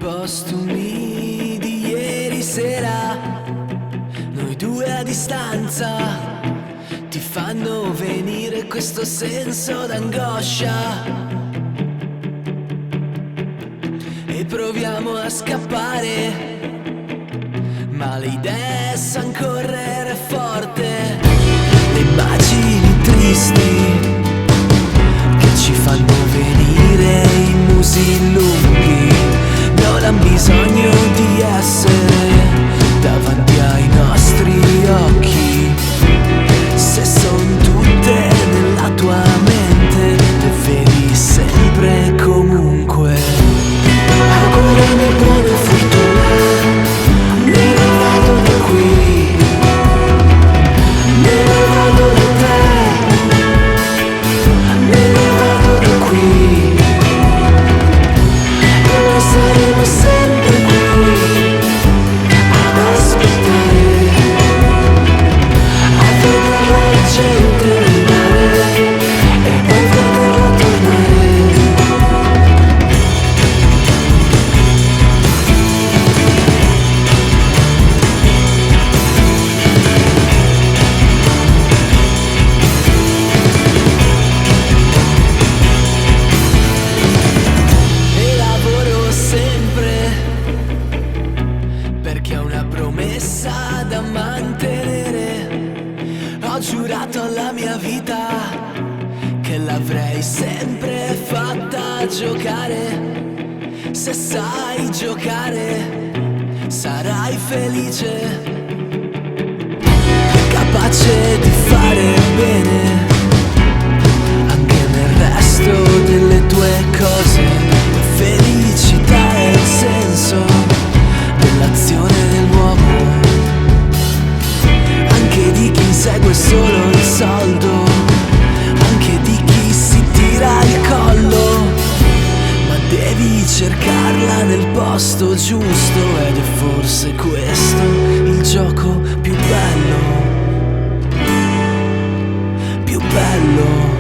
postumi di ieri sera, noi due a distanza, ti fanno venire questo senso d'angoscia. E proviamo a scappare, ma le idee san correre forte. Le immagini tristi che ci fanno venire i musi lunghi non han bisogno di essere davanti ai nostri occhi, se son tutte nella tua mente, le vedi sempre e comunque. Augurami buona fortuna, me ne vado da qui, me ne vado da te, me ne vado da qui, e noi saremo sempre qui ad aspettare, a vedere la gente arrivare e poi vederla tornare. E lavoro sempre perché ho una promessa da mantenere. Ho giurato alla mia vita che l'avrei sempre fatta giocare. Se sai giocare sarai felice, capace di fare bene anche nel resto delle tue cose. La felicità è il senso dell'azione dell'uomo, anche di chi insegue solo il soldo, anche di chi si tira il collo, ma devi cercarla nel posto giusto, ed è forse questo il gioco più bello, più bello.